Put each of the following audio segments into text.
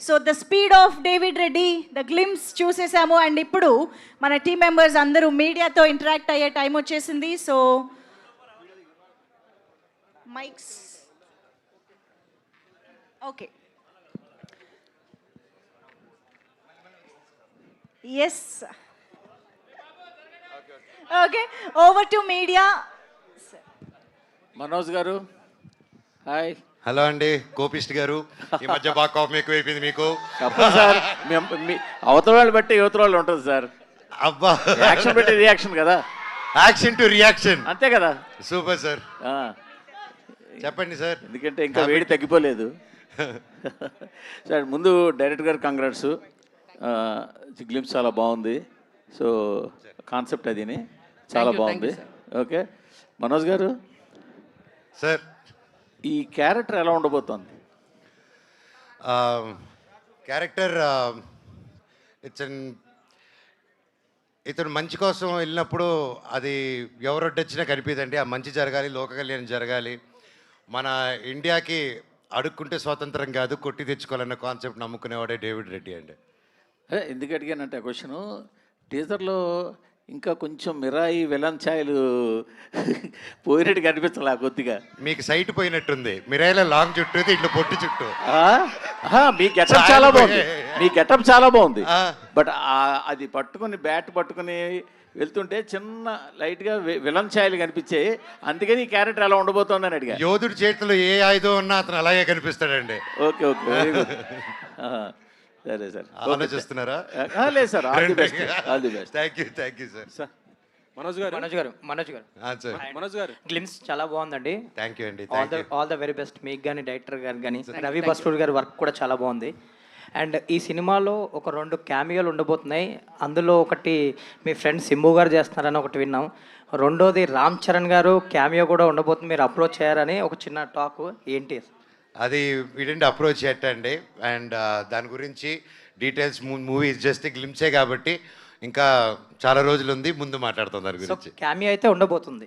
So the speed of David Reddy, the glimpse చూసేసాము. And ఇప్పుడు మన టీం మెంబర్స్ అందరూ మీడియాతో ఇంటరాక్ట్ అయ్యే టైం వచ్చేసింది. So mics okay, yes, okay, over to media. Manoj గారు హాయ్. హలో అండి, కోపిస్ట్ గారు. ఈ మధ్య బాగా కోపం ఎక్కువైపోయింది మీకు. తప్పదు సార్, మీ అవతల వాళ్ళు బట్టి యువతల వాళ్ళు ఉంటుంది సార్. అబ్బా, యాక్షన్ పెట్టి రియాక్షన్ కదా, యాక్షన్ టు రియాక్షన్. అంతే కదా. సూపర్ సార్, ఆ, చెప్పండి సార్. ఎందుకంటే ఇంకా వేడి తగ్గిపోలేదు సార్. ముందు డైరెక్టర్ గారు కంగ్రాట్స్, గ్లిమ్స్ చాలా బాగుంది. సో కాన్సెప్ట్ అదిని చాలా బాగుంది. ఓకే మనోజ్ గారు సార్, ఈ క్యారెక్టర్ ఎలా ఉండబోతోంది? క్యారెక్టర్ ఇతను మంచి కోసం వెళ్ళినప్పుడు అది ఎవరొడ్డొచ్చినా కనిపిదండి. ఆ మంచి జరగాలి, లోక కళ్యాణం జరగాలి. మన ఇండియాకి అడుక్కుంటే స్వాతంత్రం కాదు, కొట్టి తెచ్చుకోవాలన్న కాన్సెప్ట్ నమ్ముకునేవాడే డేవిడ్ రెడ్డి అండి. అదే ఎందుకు అడిగానంటే ఆ క్వశ్చను, టీజర్లో ఇంకా కొంచెం మిరాయి విలన్ ఛాయలు పోయినట్టు కనిపించాలి కొద్దిగా. మీకు సైట్ పోయినట్టుంది. మిరాయిలో లాంగ్ చుట్టూ, ఇట్లా పొట్టి చుట్టూ. మీ గెటప్ చాలా బాగుంది, మీ గెటప్ చాలా బాగుంది. ఆ. బట్ అది పట్టుకుని బ్యాట్ పట్టుకుని వెళ్తుంటే చిన్న లైట్గా విలన్ ఛాయలు కనిపించాయి. అందుకని ఈ క్యారెక్టర్ ఎలా ఉండబోతోందని అడిగా. యోధుడి చేతిలో ఏ ఆయుధం ఉన్నా అతను అలాగే కనిపిస్తాడండి. Okay okay, very good. సరే సార్, ఆలోచిస్తున్నారా? లేదు sir, all the best, all the best. Thank you sir. Manoj garu glimpse చాలా బాగుందండి. థ్యాంక్ యూ అండి. ఆల్ ద వెరీ బెస్ట్ మీకు కానీ, డైరెక్టర్ గారు కానీ, రవి బస్టూర్ గారి వర్క్ కూడా చాలా బాగుంది. అండ్ ఈ సినిమాలో ఒక 2 క్యామియోలు ఉండబోతున్నాయి. అందులో ఒకటి మీ ఫ్రెండ్ సింబు గారు చేస్తున్నారని ఒకటి విన్నాం. రెండోది రామ్ చరణ్ గారు క్యామియో కూడా ఉండబోతుంది, మీరు అప్రోచ్ చేయారని ఒక చిన్న టాక్. ఏంటి అది వీడండి అప్రోచ్ చేయటండి. అండ్ దాని గురించి డీటెయిల్స్, మూవీ జస్ట్ గ్లిమ్సే కాబట్టి ఇంకా చాలా రోజులు ఉంది, ముందు మాట్లాడుతాం దాని గురించి. క్యామియో అయితే ఉండబోతుంది,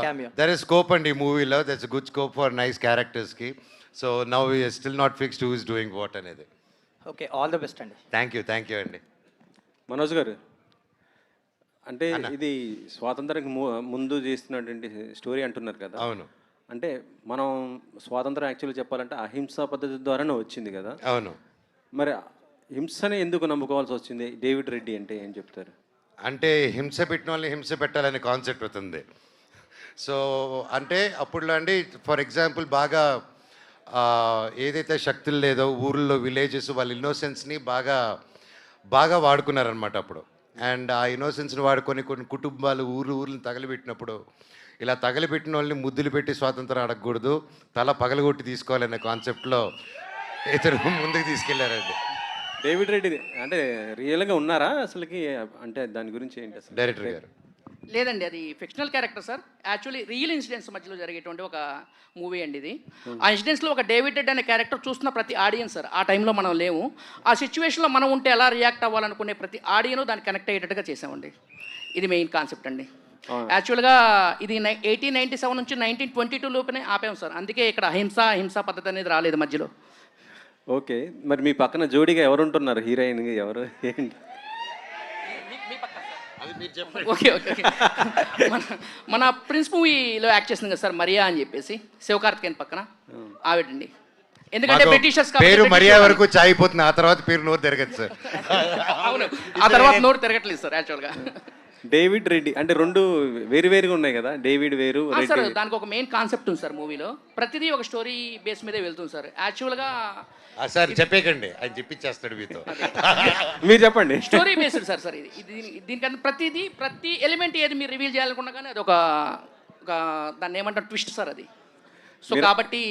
క్యామియో. దర్ ఇస్ స్కోప్ అండి ఈ మూవీలో. That's good scope for nice క్యారెక్టర్స్కి. So now still not fixed who is doing what అనేది. ఓకే, ఆల్ ద బెస్ట్ అండి. థ్యాంక్ యూ అండి. మనోజ్ గారు, అంటే ఇది స్వాతంత్రానికి ముందు చేస్తున్నటువంటి స్టోరీ అంటున్నారు కదా. అవును. అంటే మనం స్వాతంత్రం యాక్చువల్లీ చెప్పాలంటే అహింసా పద్ధతి ద్వారానే వచ్చింది కదా. అవును. మరి హింసనే ఎందుకు నమ్ముకోవాల్సి వచ్చింది డేవిడ్ రెడ్డి అంటే ఏం చెప్తారు? అంటే హింస పెట్టిన వాళ్ళని హింస పెట్టాలనే కాన్సెప్ట్ అవుతుంది. సో అంటే అప్పుడులో అండి, ఫర్ ఎగ్జాంపుల్ బాగా ఏదైతే శక్తులు లేదో ఊర్లో విలేజెస్ వాళ్ళ ఇన్నోసెన్స్ని బాగా వాడుకున్నారనమాట అప్పుడు. అండ్ ఆ ఇన్నోసెన్స్ని వాడుకొని కొన్ని కుటుంబాలు ఊర్లను తగలబెట్టినప్పుడు, ఇలా తగలబెట్టిన వాళ్ళని ముద్దులు పెట్టి స్వాతంత్రం అడగకూడదు, తల పగలగొట్టి తీసుకోవాలనే కాన్సెప్ట్లో ఇతను ముందుకు తీసుకెళ్లారండి. డేవిడ్ రెడ్డి అంటే రియల్గా ఉన్నారా అసలుకి? అంటే దాని గురించి ఏంటి అసలు? డైరెక్టర్ గారు లేదండి, అది fictional character sir. Actually real incidents మధ్యలో జరిగేటువంటి ఒక మూవీ అండి ఇది. ఆ ఇన్సిడెంట్స్లో ఒక డేవిడ్ రెడ్డి అనే క్యారెక్టర్ చూస్తున్న ప్రతి ఆడియన్స్ సార్, ఆ టైంలో మనం లేము, ఆ సిచ్యువేషన్లో మనం ఉంటే ఎలా రియాక్ట్ అవ్వాలనుకునే ప్రతి ఆడియను దాన్ని కనెక్ట్ అయ్యేటట్టుగా చేసామండి. ఇది మెయిన్ కాన్సెప్ట్ అండి. యాక్చువల్గా ఇది 1897 నుంచి 1922 లోపునే ఆపాము సార్. అందుకే ఇక్కడ హింసా పద్ధతి అనేది రాలేదు మధ్యలో. ఓకే, మరి మీ పక్కన జోడీగా ఎవరు ఉంటున్నారు? హీరోయిన్ ఎవరు ఏంటి? ఓకే ఓకే ఓకే మన ప్రిన్స్ మూవీలో యాక్ట్ చేసింది కదా సార్, మరియా అని చెప్పేసి, శివకార్తికేయన్ పక్కన ఆవిడండి. ఎందుకంటే బ్రిటిషర్స్ పేరు మరియా వరకు చాయిపోతుంది, ఆ తర్వాత పేరు నోరు తిరగదు సార్. అవును, ఆ తర్వాత నోరు తిరగట్లేదు సార్. యాక్చువల్గా డేవిడ్ రెడ్డి అంటే 2 వేరుగా ఉన్నాయి కదా, డేవిడ్ వేరు సార్. దానికి ఒక మెయిన్ కాన్సెప్ట్ ఉంది సార్ మూవీలో. ప్రతిదీ ఒక స్టోరీ బేస్ మీదే వెళ్తుంది సార్. యాక్చువల్గా సార్ చెప్పేకండి, ఆయన చెప్పించేస్తాడు మీతో. మీరు చెప్పండి. స్టోరీ బేస్డ్ సార్ ఇది. దీనికన్నా ప్రతి ఎలిమెంట్ ఏది మీరు రివీల్ చేయాలనుకున్నా కానీ అది ఒక దాన్ని ఏమంటారు ట్విస్ట్ సార్ అది. సో కాబట్టి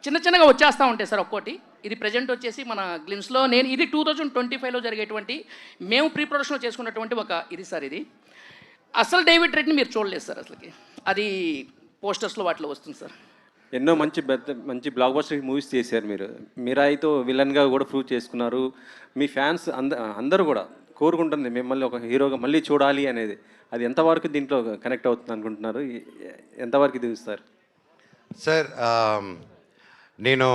చిన్నగా వచ్చేస్తూ ఉంటాయి సార్ ఒక్కోటి. ఇది ప్రజెంట్ వచ్చేసి మన గ్లిమ్స్లో ఇది 2025లో జరిగేటువంటి మేము ప్రీ ప్రొడక్షన్లో చేసుకున్నటువంటి ఒక ఇది సార్. ఇది అసలు డేవిడ్ రెడ్డిని మీరు చూడలేదు సార్ అసలుకి, అది పోస్టర్స్లో వాటిలో వస్తుంది సార్. ఎన్నో మంచి బ్లాక్ బస్టర్ మూవీస్ చేశారు మీరు. మిరాయితో విలన్గా కూడా ప్రూవ్ చేసుకున్నారు. మీ ఫ్యాన్స్ అందరూ కూడా కోరుకుంటుంది మిమ్మల్ని ఒక హీరోగా మళ్ళీ చూడాలి అనేది. అది ఎంతవరకు దీంట్లో కనెక్ట్ అవుతుంది అనుకుంటున్నారు? ఎంతవరకు దిగుస్తారు సార్? నేను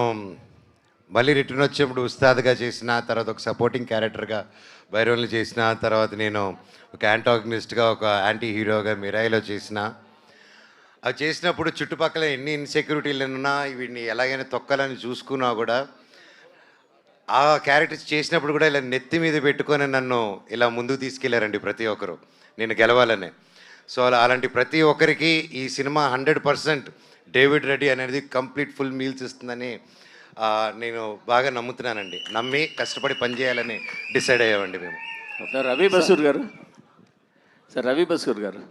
మళ్ళీ రిటర్న్ వచ్చేప్పుడు ఉస్తాద్గా చేసిన, తర్వాత ఒక సపోర్టింగ్ క్యారెక్టర్గా భైరవులు చేసిన, తర్వాత నేను ఒక యాంటాగనిస్ట్గా, ఒక యాంటీ హీరోగా మిరాయిలో చేసిన. అవి చేసినప్పుడు చుట్టుపక్కల ఎన్ని ఇన్సెక్యూరిటీలు ఉన్నా వీడిని ఎలాగైనా తొక్కాలని చూసుకున్నా కూడా ఆ క్యారెక్టర్స్ చేసినప్పుడు కూడా ఇలా నెత్తి మీద పెట్టుకొని నన్ను ఇలా ముందుకు తీసుకెళ్లారండి ప్రతి ఒక్కరు, నేను గెలవాలని. సో అలాంటి ప్రతి ఒక్కరికి ఈ సినిమా 100% డేవిడ్ రెడ్డి అనేది కంప్లీట్ ఫుల్ మీల్స్ ఇస్తుందని నేను బాగా నమ్ముతున్నానండి. నమ్మి కష్టపడి పనిచేయాలని డిసైడ్ అయ్యామండి మేము. సార్ రవి బసూర్ గారు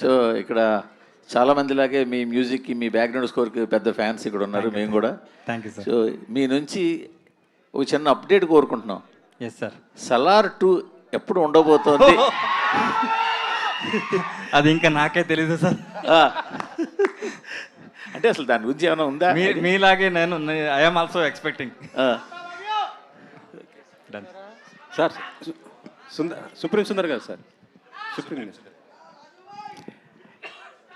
సో ఇక్కడ చాలా మందిలాగే మీ మ్యూజిక్కి, మీ బ్యాక్గ్రౌండ్ స్కోర్కి పెద్ద ఫ్యాన్స్ ఇక్కడ ఉన్నారు, మేము కూడా. Thank you sir. సో మీ నుంచి ఒక చిన్న అప్డేట్ కోరుకుంటున్నాం. Yes sir. సలార్ 2 ఎప్పుడు ఉండబోతోంది? అది ఇంకా నాకే తెలీదు సార్. ఆ. అంటే అసలు దాని గురించి ఏమైనా ఉందా? మీలాగే నేను I'm also expecting. Done sir. Supreme Sundar గారు సార్, సుప్రీం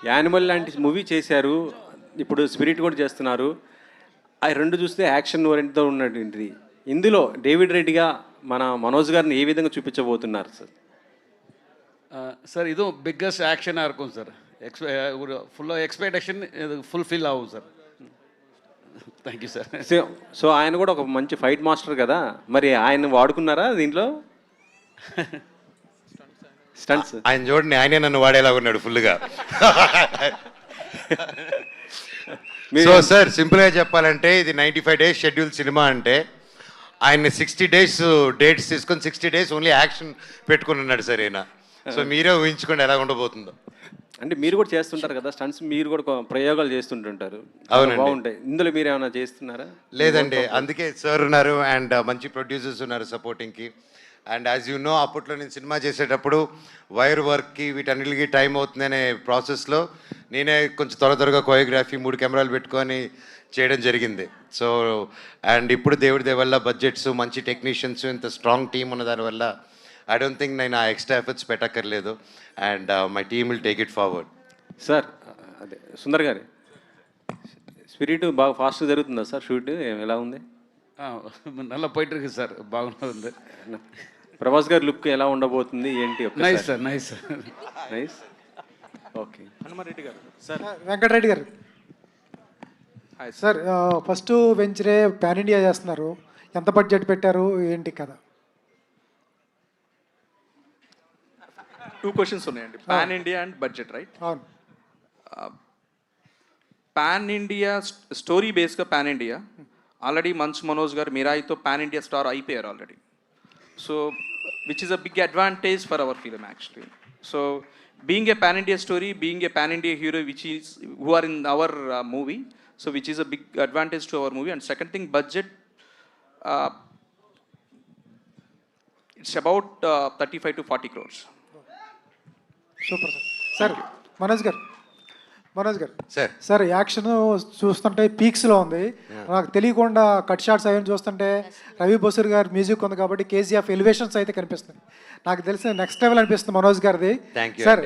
యానిమల్ లాంటి మూవీ చేశారు, ఇప్పుడు స్పిరిట్ కూడా చేస్తున్నారు. ఆ రెండు చూస్తే యాక్షన్ ఓరియంట్తో ఉన్నటువంటిది. ఇందులో డేవిడ్ రెడ్డిగా మన మనోజ్ గారిని ఏ విధంగా చూపించబోతున్నారు సార్? ಸರ್ ಇದು ಬಿಗ್ಗೆಸ್ಟ್ ಆ್ಯಕ್ಷನ್ இருக்கும் ಸರ್. ಫುಲ್ ಎಕ್ಸ್ಪೆಕ್ಟೇಷನ್ ಫುಲ್ಫಿಲ್ ಆகும் sir. Thank you sir. So ఆయన కూడా ఒక మంచి ఫైట్ మాస్టర్ కదా, మరి ఆయన వాడుకున్నారా దీంట్లో స్టంట్స్? ఆయన చూడండి, ఆయనే నన్ను వాడేలా ఉన్నాడు ఫుల్గా. సో సార్ సింపుల్గా చెప్పాలంటే ఇది 95 days షెడ్యూల్ సినిమా. అంటే ఆయన 60 days డేట్స్ తీసుకొని 60 days ఓన్లీ యాక్షన్ పెట్టుకుని ఉన్నాడు సార్ ఈయన. సో మీరే ఊహించుకోండి ఎలా ఉండబోతుందో. అంటే మీరు కూడా చేస్తుంటారు కదా స్టంట్స్, మీరు కూడా ప్రయోగాలు చేస్తుంటుంటారు. అవునండి. బాగుంటాయి. ఇందులో మీరు ఏమైనా చేస్తున్నారా? లేదండి, అందుకే సార్ ఉన్నారు అండ్ మంచి ప్రొడ్యూసర్స్ ఉన్నారు సపోర్టింగ్కి. అండ్ యాజ్ యూ నో, అప్పట్లో నేను సినిమా చేసేటప్పుడు వైర్ వర్క్కి వీటన్నిటికి టైం అవుతుందనే ప్రాసెస్లో నేనే కొంచెం త్వరగా కోరియోగ్రఫీ 3 కెమెరాలు పెట్టుకొని చేయడం జరిగింది. సో అండ్ ఇప్పుడు దేవుడి దేవల్ల బడ్జెట్స్, మంచి టెక్నీషియన్స్, ఇంత స్ట్రాంగ్ టీమ్ ఉన్న దానివల్ల ఐ డోంట్ థింక్ నేను ఆ ఎక్స్ట్రా ఎఫర్ట్స్ పెట్టక్కర్లేదు. And my team will take it forward. Sir అదే సుందర్ గారి స్పిరిట్ బాగా ఫాస్ట్ జరుగుతుందా సార్? షూట్ ఎలా ఉంది? నల్ల పోయిట్ ఇருக்கு సార్, బాగుంది. ప్రభాస్ గారి లుక్ ఎలా ఉండబోతుంది ఏంటి? Nice sir, nice sir, nice. Okay. Hanumareddy garu sir. Venkatareddy garu sir, first వెంచరే పాన్ ఇండియా చేస్తున్నారు, ఎంత బడ్జెట్ పెట్టారు ఏంటి కదా? 2 questions ఉన్నాయండి. Pan India and budget, right? అవును. పాన్ ఇండియా స్టోరీ బేస్గా pan India already Manchu Manoj garu మిరాయితో పాన్ ఇండియా స్టార్ అయిపోయారు already. So which is a big advantage for our film actually. So being a pan India story, being a pan India hero which is who are in our movie, so which is a big advantage to our movie. And second thing, budget it's about 35 to 40 crores. Super sir. Sir Manoj గారు sir. Sir, action చూస్తుంటే పీక్స్లో ఉంది. నాకు తెలియకుండా cut shots అవన్నీ చూస్తుంటే రవి బసూర్ గారి music ఉంది కాబట్టి కేజీఎఫ్ ఎలివేషన్స్ అయితే కనిపిస్తుంది. నాకు తెలిసిన నెక్స్ట్ లెవెల్ అనిపిస్తుంది మనోజ్ గారిది. సార్,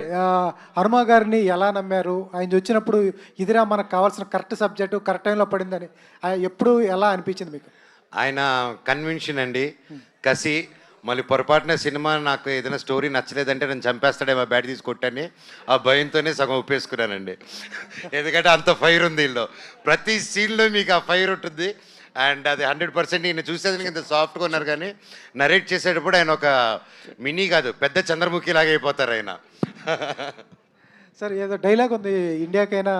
హనుమ గారిని ఎలా నమ్మారు? ఆయన వచ్చినప్పుడు ఇదిరా మనకు కావాల్సిన కరెక్ట్ సబ్జెక్టు కరెక్ట్ టైంలో పడిందని ఎప్పుడు ఎలా అనిపించింది మీకు? ఆయన కన్విన్షన్ అండి, కసి. మళ్ళీ పొరపాటున సినిమా నాకు ఏదైనా స్టోరీ నచ్చలేదంటే నేను చంపేస్తాడేమో బ్యాట్ తీసి కొట్టని ఆ భయంతోనే సగం ఒప్పేసుకున్నానండి. ఎందుకంటే అంత ఫైర్ ఉంది వీళ్ళు, ప్రతి సీన్లో మీకు ఆ ఫైర్ ఉంటుంది. అండ్ అది 100% ఈయన చూసేదానికి ఇంత సాఫ్ట్గా ఉన్నారు, కానీ నరేట్ చేసేటప్పుడు ఆయన ఒక మినీ కాదు పెద్ద చంద్రముఖి లాగా అయిపోతారు ఆయన. సార్, ఏదో డైలాగ్ ఉంది ఇండియాకైనా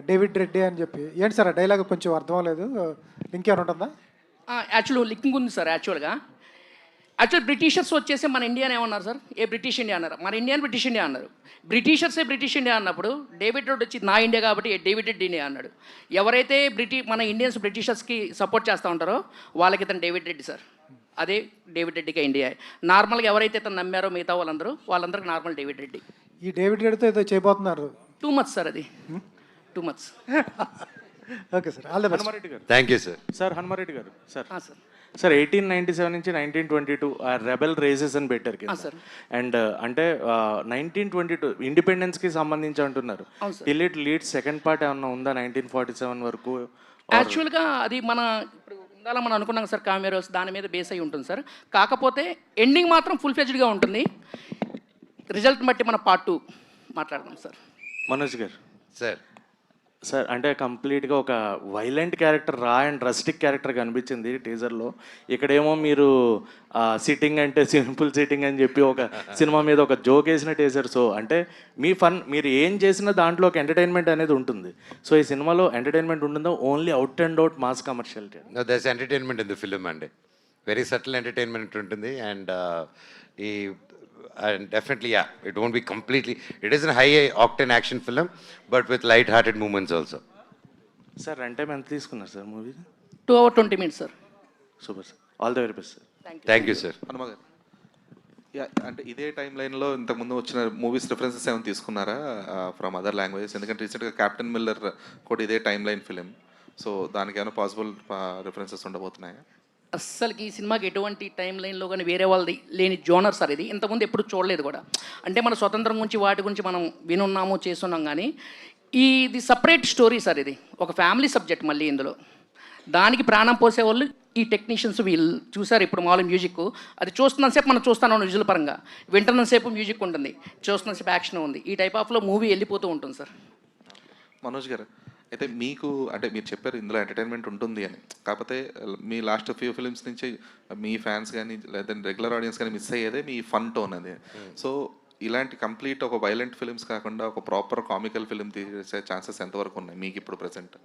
డేవిడ్ రెడ్డి అని చెప్పి, ఏంటి సార్ ఆ డైలాగ్? కొంచెం అర్థం లేదు, ఇంకేమైనా ఉంటుందా? యాక్చువల్ లింకింగ్ ఉంది సార్. యాక్చువల్ బ్రిటిషర్స్ వచ్చేసి మన ఇండియాని ఏమన్నారు సార్? ఏ బ్రిటిష్ ఇండియా అన్నారు, మన ఇండియాని బ్రిటిష్ ఇండియా అన్నారు. బ్రిటిషర్సే బ్రిటిష్ ఇండియా అన్నప్పుడు డేవిడ్ రెడ్డి వచ్చి నా ఇండియా కాబట్టి డేవిడ్ రెడ్డి ఇండియా అన్నాడు. ఎవరైతే మన ఇండియన్స్ బ్రిటిషర్స్కి సపోర్ట్ చేస్తూ ఉంటారో వాళ్ళకి ఇతను డేవిడ్ రెడ్డి సార్. అదే డేవిడ్ రెడ్డికి ఇండియా. నార్మల్గా ఎవరైతే ఇతను నమ్మారో మిగతా వాళ్ళందరికీ నార్మల్ డేవిడ్ రెడ్డి. ఈ డేవిడ్ రెడ్డితో ఏదో చేయబోతున్నారు. 2 months సార్, అది 2 months. Okay sir, all the best. Hanumareddy garu. Thank you sir. Sir Hanumareddy garu sir. Sir sir 1897 నుంచి 1922 రెబెల్ రేసెస్ అని పెట్టారు కదా సార్. అండ్ అంటే 1922 ఇండిపెండెన్స్కి సంబంధించి అంటున్నారు. Till it lead second part ఏమన్నా ఉందా 1947 వరకు? యాక్చువల్గా అది మన ఇప్పుడు ఇందాల మనం అనుకున్నాం సార్ కామెరోస్ దాని మీద బేస్ అయి ఉంటుంది సార్. కాకపోతే ఎండింగ్ మాత్రం ఫుల్ ఫ్లెడ్జ్డ్గా ఉంటుంది. రిజల్ట్ బట్టి మన పార్ట్ 2 మాట్లాడదాం సార్. మనోజ్ గారు సార్ సార్ అంటే కంప్లీట్గా ఒక వైలెంట్ క్యారెక్టర్ రా అండ్ రస్టిక్ క్యారెక్టర్ కనిపించింది టీజర్లో. ఇక్కడేమో మీరు సిట్టింగ్ అంటే సింపుల్ సిట్టింగ్ అని చెప్పి ఒక సినిమా మీద ఒక జోక్ వేసిన టీజర్. సో అంటే మీ ఫన్ మీరు ఏం చేసినా దాంట్లో ఒక ఎంటర్టైన్మెంట్ అనేది ఉంటుంది. సో ఈ సినిమాలో ఎంటర్టైన్మెంట్ ఉంటుందో only out and out mass commercial? That's entertainment in the film అండి. వెరీ సటిల్ ఎంటర్టైన్మెంట్ ఉంటుంది. అండ్ ఈ and definitely it won't be completely, it is a high octane action film but with light hearted moments also. Sir run time ఎంత తీసుకున్నారు sir movie? 2 hours 20 minutes sir. Super sir, all the very best sir. Thank you sir. Hanuma గారు, అంటే ఇదే time లైన్లో ఇంతకుముందు వచ్చిన movies references ఏమైనా తీసుకున్నారా ఫ్రమ్ అదర్ లాంగ్వేజెస్? ఎందుకంటే రీసెంట్గా క్యాప్టెన్ మిల్లర్ కూడా ఇదే టైం లైన్ ఫిలిం. సో దానికి ఏమైనా పాసిబుల్ రిఫరెన్సెస్ ఉండబోతున్నాయా? అస్సలకి ఈ సినిమాకి ఎటువంటి టైం లైన్లో కానీ వేరే వాళ్ళది లేని జోనర్ సార్ ఇది. ఇంతకుముందు ఎప్పుడు చూడలేదు కూడా. అంటే మన స్వతంత్రం గురించి వాటి గురించి మనం వినున్నాము చేస్తున్నాం, కానీ ఇది సపరేట్ స్టోరీ సార్. ఇది ఒక ఫ్యామిలీ సబ్జెక్ట్ మళ్ళీ ఇందులో. దానికి ప్రాణం పోసేవాళ్ళు ఈ టెక్నీషియన్స్. వీళ్ళు చూసారు ఇప్పుడు మామూలు మ్యూజిక్, అది చూస్తున్నంతసేపు మనం చూస్తాను విజువల్ పరంగా, వింటున్నంతసేపు మ్యూజిక్ ఉంటుంది, చూస్తున్నంతసేపు యాక్షన్ ఉంది. ఈ టైప్ ఆఫ్లో మూవీ వెళ్ళిపోతూ ఉంటుంది సార్. మనోజ్ గారు, అయితే మీకు అంటే మీరు చెప్పారు ఇందులో ఎంటర్టైన్మెంట్ ఉంటుంది అని, కాకపోతే మీ లాస్ట్ ఫ్యూ ఫిల్మ్స్ నుంచి మీ ఫ్యాన్స్ కానీ లేదా రెగ్యులర్ ఆడియన్స్ కానీ మిస్ అయ్యేదే మీ ఫన్ టోన్ అది. సో ఇలాంటి కంప్లీట్ ఒక వైలెంట్ ఫిల్మ్స్ కాకుండా ఒక ప్రాపర్ కామికల్ ఫిల్మ్ తీసే ఛాన్సెస్ ఎంతవరకు ఉన్నాయి మీకు ఇప్పుడు present?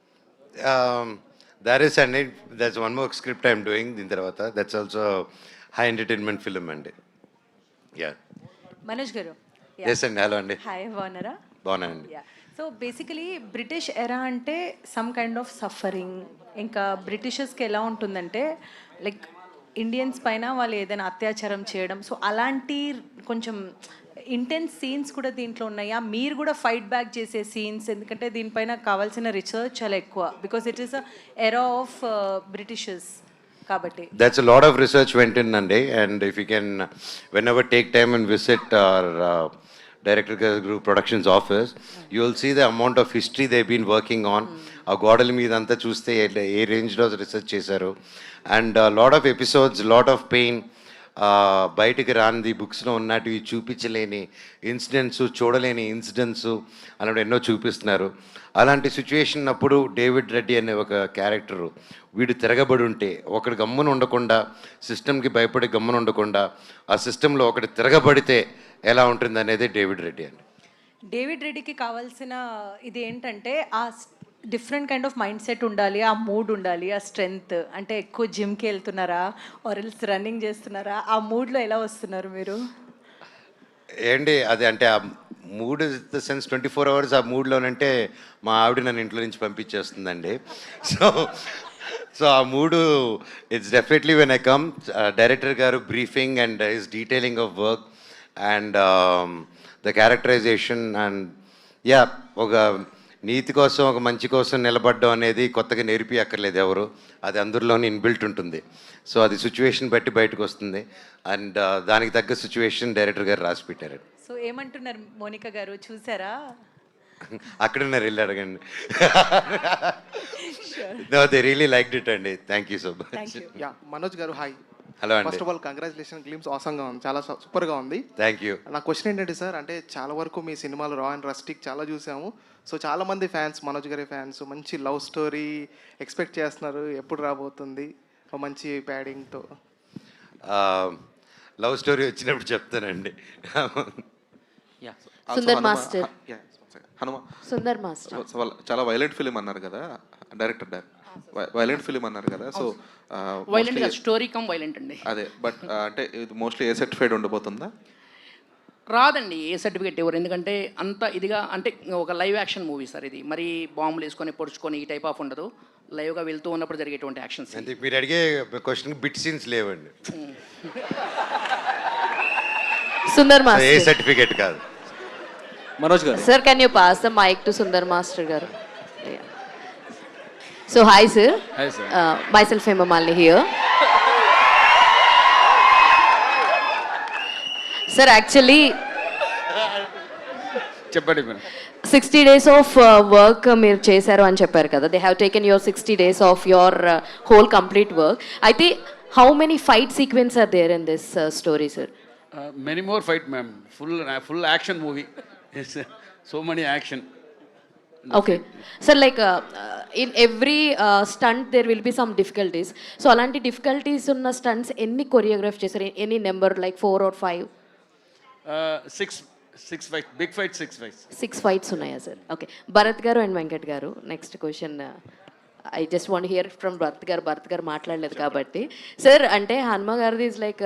There is and there's one more script I'm doing din tarvata. That's also high entertainment film and yeah. Manoj గారు. Yes and hello అండి. హాయ్, బాగున్నారా? బాగున్నానండి. సో బేసికలీ బ్రిటిష్ ఎరా అంటే సమ్ కైండ్ ఆఫ్ సఫరింగ్. ఇంకా బ్రిటిషర్స్కి ఎలా ఉంటుందంటే లైక్ ఇండియన్స్ పైన వాళ్ళు ఏదైనా అత్యాచారం చేయడం, సో అలాంటి కొంచెం ఇంటెన్స్ సీన్స్ కూడా దీంట్లో ఉన్నాయా? మీరు కూడా ఫైట్ బ్యాక్ చేసే సీన్స్, ఎందుకంటే దీనిపైన కావాల్సిన రీసెర్చ్ చాలా ఎక్కువ, because it is a era of Britishers కాబట్టి. That's a lot of research went in and if you can whenever take time and visit our Director Group Productions office, you will see the amount of history they've been working on. ఆ గోడల మీద అంతా చూస్తే ఏ రేంజ్లో research చేశారు. And lot of episodes, lot of pain, బయటికి రానిది, బుక్స్లో ఉన్నటివి చూపించలేని incidents, చూడలేని ఇన్సిడెంట్స్ అలాంటి ఎన్నో చూపిస్తున్నారు. అలాంటి సిచ్యువేషన్ అప్పుడు డేవిడ్ రెడ్డి అనే ఒక క్యారెక్టరు వీడు తిరగబడి ఉంటే, ఒకటి గమ్మున ఉండకుండా, సిస్టమ్కి భయపడి గమ్మున ఉండకుండా ఆ సిస్టంలో ఒకటి తిరగబడితే ఎలా ఉంటుంది అనేది డేవిడ్ రెడ్డి అండి. డేవిడ్ రెడ్డికి కావాల్సిన ఇది ఏంటంటే ఆ different kind of mind set ఉండాలి, ఆ మూడ్ ఉండాలి, ఆ స్ట్రెంగ్త్. అంటే ఎక్కువ జిమ్కి వెళ్తున్నారా ఆర్ ఎల్స్ రన్నింగ్ చేస్తున్నారా? ఆ మూడ్లో ఎలా వస్తున్నారు మీరు? ఏంటి అది అంటే ఆ mood is the sense 24 hours ఆ మూడ్లోనంటే మా ఆవిడ నన్ను ఇంట్లో నుంచి పంపించేస్తుందండి. సో ఆ మూడు it's definitely when I come, director garu briefing and his detailing of work and the characterization and ఒక నీతి కోసం, ఒక మంచి కోసం నిలబడడం అనేది కొత్తగా నేర్పి అక్కర్లేదు ఎవరు, అది అందరిలోనే ఇన్బిల్ట్ ఉంటుంది. సో అది సిచ్యువేషన్ బట్టి బయటకు వస్తుంది అండ్ దానికి తగ్గ సిచ్యువేషన్ డైరెక్టర్ గారు రాసి పెట్టారు. సో ఏమంటున్నారు మోనికా గారు, చూసారా? అక్కడున్నారు, వెళ్ళి అడగండి. దే రియలీ లైక్డ్ ఇట్ అండి. Thank you so much. Manoj గారు హాయ్. హలో అండి. First of all congratulation, glimpse ఆసంగా ఉంది, చాలా సూపర్గా ఉంది. Thank you. నా క్వశ్చన్ ఏంటంటే సార్, అంటే చాలా వరకు మీ సినిమాలు రా అండ్ రస్టిక్ చాలా చూసాము. సో చాలామంది ఫ్యాన్స్, మనోజ్ గారి ఫ్యాన్స్ మంచి లవ్ స్టోరీ ఎక్స్పెక్ట్ చేస్తున్నారు. ఎప్పుడు రాబోతుంది మంచి ప్యాడింగ్తో? లవ్ స్టోరీ వచ్చినప్పుడు చెప్తానండి. సుందర్ మాస్టర్. హనుమ, సుందర్ మాస్టర్ చాలా వైలెంట్ ఫిలిం అన్నారు కదా డైరెక్టర్, వైలెంట్ ఫిలిం అన్నారు కదా. So violent story come violent అండి అదే, బట్ అంటే ఇది మోస్ట్లీ ఏ సర్టిఫైడ్ ఉండబోతుందా? రాదండి ఏ సర్టిఫికేట్ ఎవరు, ఎందుకంటే అంత ఇదిగా అంటే ఒక లైవ్ యాక్షన్ మూవీ సార్ ఇది. మరి బాంబులు వేసుకొని పొడుచుకొని ఈ టైప్ ఆఫ్ ఉండదు, లైవ్గా వెళ్తూ ఉన్నప్పుడు జరిగేటువంటి యాక్షన్స్. అంటే మీరు అడిగే క్వశ్చన్ బిట్ సీన్స్ లేవండి. సుందర్ ఏ మాస్టర్. సర్టిఫికేట్ కాదు. మనోజ్ గారు. Sir, can you pass the mic to Sundar Master garu? Yeah. So hi sir. Hi sir. Myself Hema Malini here. Sir, actually చెప్పండి మేడం. 60 days of work మీరు చేశారు అని చెప్పారు కదా. They have taken your 60 days of your whole complete work. అయితే how many fight sequences are there in this story, sir? Many more fight, ma'am. Full action movie. Yes, so many action. Okay. Sir, like in every stunt there will be some difficulties. So alanti difficulties unna stunts enni choreograph chesaru? Any number like 4 or 5? Six fight, big fight, 6 fights. 6 fights ఉన్నాయా sir? Okay. Bharat గారు and Venkat గారు, next question I just want hear from Bharat గారు మాట్లాడలేదు కాబట్టి. Sir, అంటే హనుమ గారిది is like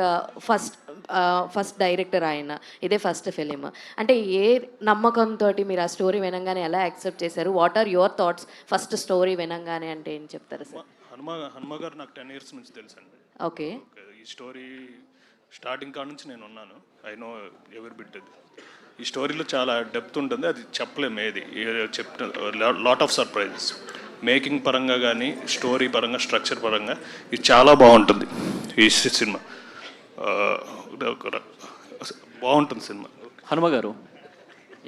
first director, ఆయన ఇదే ఫస్ట్ ఫిలిం. అంటే ఏ నమ్మకంతో మీరు ఆ స్టోరీ వినంగానే ఎలా యాక్సెప్ట్ చేశారు? What are your thoughts first story వినంగానే? అంటే ఏం చెప్తారు సార్? హనుమ గారు నాకు 10 years నుంచి తెలుసండి. ఓకే. ఈ స్టోరీ స్టార్టింగ్ కాడ నుంచి నేను ఉన్నాను. ఐ నో ఎవరి బిట్ అది. ఈ స్టోరీలో చాలా డెప్త్ ఉంటుంది, అది చెప్పలేము. ఏది చెప్తున్న లాట్ ఆఫ్ సర్ప్రైజెస్ మేకింగ్ పరంగా కానీ స్టోరీ పరంగా స్ట్రక్చర్ పరంగా ఇది చాలా బాగుంటుంది. ఈ సినిమా బాగుంటుంది సినిమా. హనుమ గారు,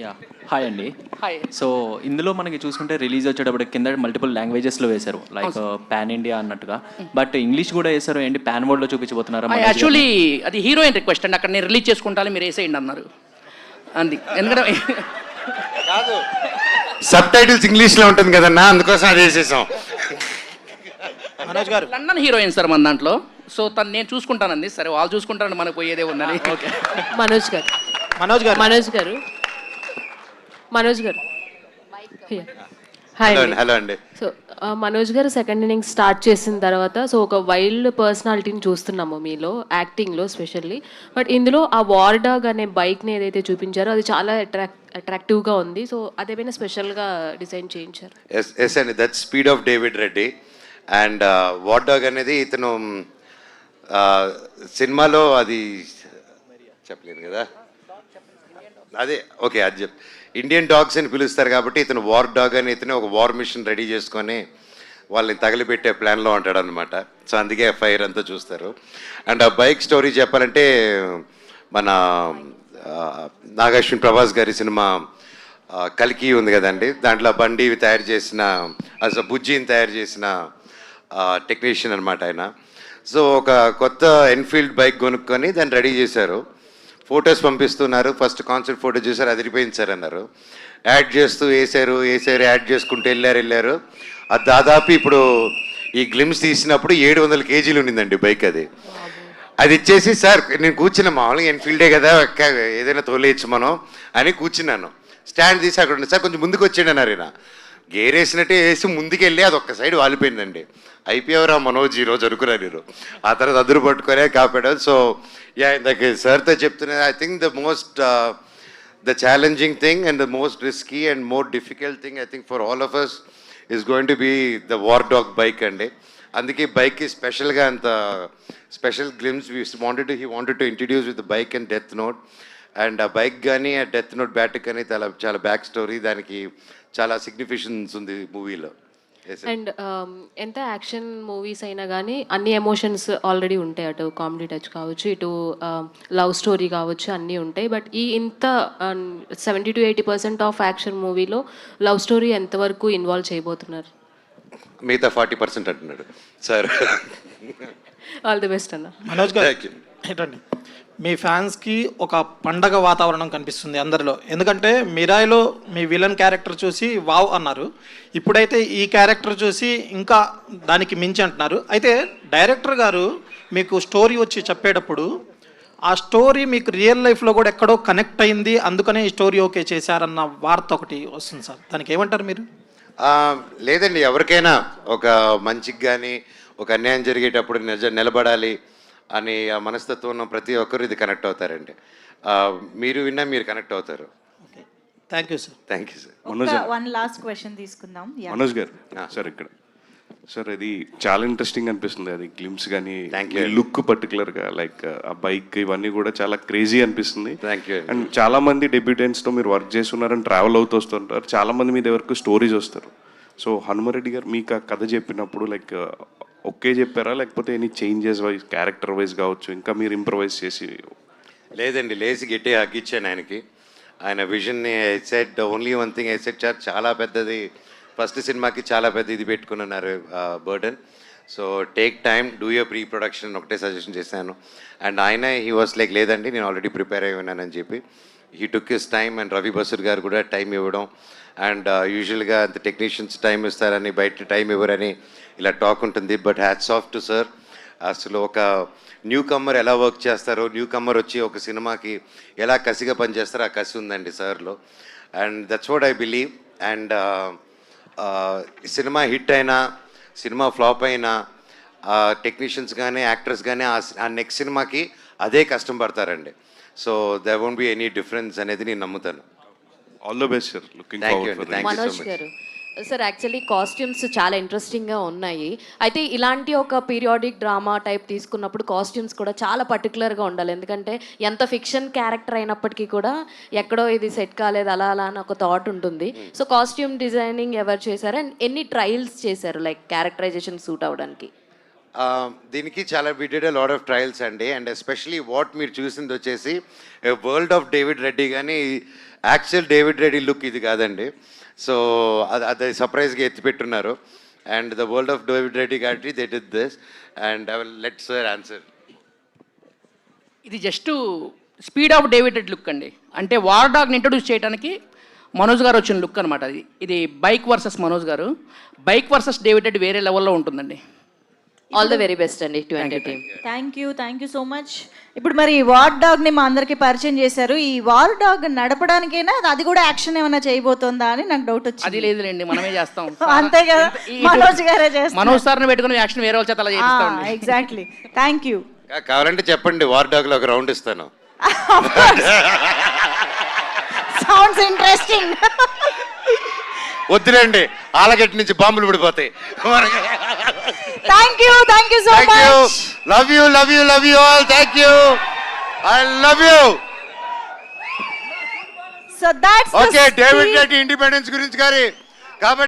యా హాయ్ అండి. హాయ్. సో ఇందులో మనకి చూసుకుంటే రిలీజ్ వచ్చేటప్పుడు కింద మల్టిపుల్ లాంగ్వేజెస్లో వేశారు, లైక్ పాన్ ఇండియా అన్నట్టుగా. బట్ ఇంగ్లీష్ కూడా వేశారు ఏంటి? పాన్ వరల్డ్లో చూపించబోతున్నారా? యాక్చువల్లీ అది హీరోయిన్ రిక్వెస్ట్ అండి. అక్కడ నేను రిలీజ్ చేసుకుంటాను, మీరు వేసేయండి అన్నారు. అంది. ఎందుకంటే కాదు, సబ్ టైటిల్స్ ఇంగ్లీష్లో ఉంటుంది కదన్నా, అందుకోసం అది వేసేసాం. లండన్ హీరోయిన్ సార్ మన దాంట్లో. సో తను నేను చూసుకుంటానండి. సరే, వాళ్ళు చూసుకుంటాను, మనకు పోయేదే ఉందని. ఓకే. మనోజ్ గారు హాయ్ హలో అండి. సో మనోజ్ గారు సెకండ్ ఇన్నింగ్ స్టార్ట్ చేసిన తర్వాత సో ఒక వైల్డ్ పర్సనాలిటీని చూస్తున్నాము మీలో, యాక్టింగ్లో స్పెషల్లీ. బట్ ఇందులో ఆ వార్ డాగ్ అనే బైక్ని ఏదైతే చూపించారో అది చాలా అట్రాక్టివ్గా ఉంది. సో అదేమైనా స్పెషల్గా డిజైన్ చేయించారు? ఎస్ అండి, that speed of David Reddy. And war dog అనేది ఇతను సినిమాలో అది చెప్పలేను కదా, అదే ఓకే అది చెప్ ఇండియన్ డాగ్స్ అని పిలుస్తారు కాబట్టి ఇతను వార్ డాగ్ అని, ఇతను ఒక వార్ మిషన్ రెడీ చేసుకొని వాళ్ళని తగిలిపెట్టే ప్లాన్లో ఉంటాడు అనమాట. సో అందుకే ఫైర్ అంతా చూస్తారు. అండ్ ఆ బైక్ స్టోరీ చెప్పాలంటే మన నాగార్జున ప్రభాస్ గారి సినిమా కల్కి ఉంది కదండి, దాంట్లో బండి తయారు చేసిన అసలు బుజ్జిని తయారు చేసిన టెక్నీషియన్ అనమాట ఆయన. సో ఒక కొత్త ఎన్ఫీల్డ్ బైక్ కొనుక్కొని దాన్ని రెడీ చేశారు. ఫొటోస్ పంపిస్తున్నారు. ఫస్ట్ కాన్సెప్ట్ ఫోటో చూసారు, అది అదిరిపోయింది అన్నారు. యాడ్ చేస్తూ వేసారు, యాడ్ చేసుకుంటూ వెళ్ళారు. అది దాదాపు ఇప్పుడు ఈ గ్లిమ్స్ తీసినప్పుడు 700 kgs ఉండిందండి బైక్. అది ఇచ్చేసి, సార్ నేను కూర్చున్నా, మామూలుగా ఎన్ఫీల్డే కదా ఏదైనా తోలేయచ్చు మనం అని కూర్చున్నాను. స్టాండ్ తీసి అక్కడ ఉంది, సార్ కొంచెం ముందుకు వచ్చాడు అన్నారు. ఈయన గేర్ వేసినట్టే వేసి ముందుకెళ్ళి అది ఒక్క సైడ్ వాలిపోయిందండి. అయిపోయావరా మనోజ్ ఈరోజు అనుకున్నా నేను. ఆ తర్వాత అదురు పట్టుకునే కాపాడారు. సో యా, ఇందాక సార్తో చెప్తున్నా, I think the challenging thing and the most risky and more difficult thing I think for all of us is going to be the war dog bike అండి. అందుకే బైక్కి స్పెషల్గా అంత special glimpse he wanted to introduce with the bike and Death Note. And ఆ bike కానీ ఆ death note bat కానీ చాలా back story, దానికి చాలా సిగ్నిఫికెన్స్ ఉంది మూవీలో. అండ్ ఎంత యాక్షన్ మూవీస్ అయినా కానీ అన్ని ఎమోషన్స్ ఆల్రెడీ ఉంటాయి. అటు కామెడీ టచ్ కావచ్చు, ఇటు లవ్ స్టోరీ కావచ్చు, అన్నీ ఉంటాయి. బట్ ఈ ఇంత 70 to 80% ఆఫ్ యాక్షన్ మూవీలో లవ్ స్టోరీ ఎంతవరకు ఇన్వాల్వ్ చేయబోతున్నారు? మిగతా 40% అంటున్నాడు సార్. ఆల్ ది బెస్ట్ అన్న. మనోజ్ గారు ఏంటండి, మీ ఫ్యాన్స్కి ఒక పండగ వాతావరణం కనిపిస్తుంది అందరిలో. ఎందుకంటే మిరాయిలో మీ విలన్ క్యారెక్టర్ చూసి వావ్ అన్నారు, ఇప్పుడైతే ఈ క్యారెక్టర్ చూసి ఇంకా దానికి మించి అంటున్నారు. అయితే డైరెక్టర్ గారు మీకు స్టోరీ వచ్చి చెప్పేటప్పుడు ఆ స్టోరీ మీకు రియల్ లైఫ్లో కూడా ఎక్కడో కనెక్ట్ అయింది, అందుకనే ఈ స్టోరీ ఓకే చేశారన్న వార్త ఒకటి వస్తుంది సార్, దానికి ఏమంటారు మీరు? లేదండి, ఎవరికైనా ఒక మంచికి కానీ ఒక అన్యాయం జరిగేటప్పుడు నిలబడాలి అని ఆ మనస్తత్వం ఉన్న ప్రతి ఒక్కరు ఇది కనెక్ట్ అవుతారండి. మీరు విన్నా మీరు కనెక్ట్ అవుతారు. Thank you sir. Thank you sir. One last question తీసుకుందాం. మనోజ్ గారు సార్, ఇక్కడ సార్ అది చాలా ఇంట్రెస్టింగ్ అనిపిస్తుంది. అది గ్లిమ్స్ కానీ లుక్ పర్టికులర్గా లైక్ ఆ బైక్ ఇవన్నీ కూడా చాలా క్రేజీ అనిపిస్తుంది. అండ్ చాలా మంది డెబ్యూటెంట్స్తో మీరు వర్క్ చేస్తున్నారని ట్రావెల్ అవుతూ వస్తుంటారు. చాలా మంది మీ దగ్గరకు స్టోరీస్ వస్తారు. సో హనుమారెడ్డి గారు మీకు ఆ కథ చెప్పినప్పుడు లైక్ ఒకే చెప్పారా, లేకపోతే any changes wise character wise కావచ్చు ఇంకా మీరు ఇంప్రవైజ్ చేసి? లేదండి, లేచి గట్టి హగ్గిచ్చాను ఆయనకి. ఆయన విజన్ని I said only one thing I said sir చాలా పెద్దది, ఫస్ట్ సినిమాకి చాలా పెద్ద ఇది పెట్టుకుని ఉన్నారు burden. So take time, do your pre production ఒకటే సజెషన్ చేశాను. అండ్ ఆయన హీ వాస్ లైక్ లేదండి నేను ఆల్రెడీ ప్రిపేర్ అయి ఉన్నానని చెప్పి he took his time. And Ravi Basrur garu కూడా టైం ఇవ్వడం, అండ్ యూజువల్గా అంత టెక్నీషియన్స్ టైం ఇస్తారని బయట టైం ఇవ్వరని ఇలా టాక్ ఉంటుంది. But hats off to sir. అసలు ఒక న్యూ కమ్మర్ ఎలా వర్క్ చేస్తారో, న్యూ కమ్మర్ వచ్చి ఒక సినిమాకి ఎలా కసిగా పనిచేస్తారో ఆ కసి ఉందండి సార్లో. And that's what I believe. And cinema hit అయినా సినిమా ఫ్లాప్ అయినా టెక్నీషియన్స్ కానీ యాక్టర్స్ కానీ ఆ నెక్స్ట్ సినిమాకి అదే కష్టం పడతారండి. So there won't be any difference అనేది నేను నమ్ముతాను. All the best sir. Looking thank you forward అండి. Thank you so Manoj much. Garu sir, actually costumes చాలా ఇంట్రెస్టింగ్గా ఉన్నాయి. అయితే ఇలాంటి ఒక పీరియాడిక్ డ్రామా టైప్ తీసుకున్నప్పుడు కాస్ట్యూమ్స్ కూడా చాలా పర్టికులర్గా ఉండాలి. ఎందుకంటే ఎంత ఫిక్షన్ క్యారెక్టర్ అయినప్పటికీ కూడా ఎక్కడో ఇది సెట్ కాలేదు అలా అలా అని ఒక థాట్ ఉంటుంది. సో కాస్ట్యూమ్ డిజైనింగ్ ఎవరు చేశారు అండ్ ఎన్ని ట్రయల్స్ చేశారు లైక్ క్యారెక్టరైజేషన్ సూట్ అవ్వడానికి? దీనికి చాలా we did a lot of trials అండి. అండ్ ఎస్పెషలీ వాట్ మీరు చూసింది వచ్చేసి వరల్డ్ ఆఫ్ డేవిడ్ రెడ్డి, కానీ యాక్చువల్ డేవిడ్ రెడ్డి లుక్ ఇది కాదండి. సో అది సర్ప్రైజ్గా ఎత్తిపెట్టున్నారు. And the world of David Reddy కాబట్టి they did this. And I will let sir answer. ఇది just speed of David Reddy look అండి. అంటే వార్ డాగ్ని ఇంట్రొడ్యూస్ చేయడానికి మనోజ్ గారు వచ్చిన లుక్ అనమాట. ఇది బైక్ వర్సెస్ మనోజ్ గారు, బైక్ వర్సెస్ డేవిడ్ రెడ్ వేరే లెవెల్లో ఉంటుందండి. ఆల్ ద వెరీ బెస్ట్ అండి to entertain. Thank you so much. ఇప్పుడు మరి వార్ డాగ్ని మా అందరికి పరిచయం చేశారు. ఈ వార్ డాగ్ నడపడానికైనా అది కూడా యాక్షన్ ఏమైనా చేయబోతుందా అని నాకు డౌట్ వచ్చింది. అది లేదులేండి, మనమే చేస్తాం. అంతే కదా, మనోజ్ గారే చేస్తారు. మనోజ్ సార్ని పెట్టుకుని యాక్షన్ వేరే వాళ్ళ చేత అలా చేస్తాం. ఎగ్జాక్ట్లీ. Thank you. కావాలంటే చెప్పండి, వార్ డాగ్లో ఒక రౌండ్ ఇస్తాను. Sounds interesting. వద్దులేండి, ఆలగట్టి నుంచి బాంబులు పడిపోతాయి. Thank you so much. Love you all. Thank you. I love you. So that's okay, David Reddy independence గురించి గారి కాబట్టి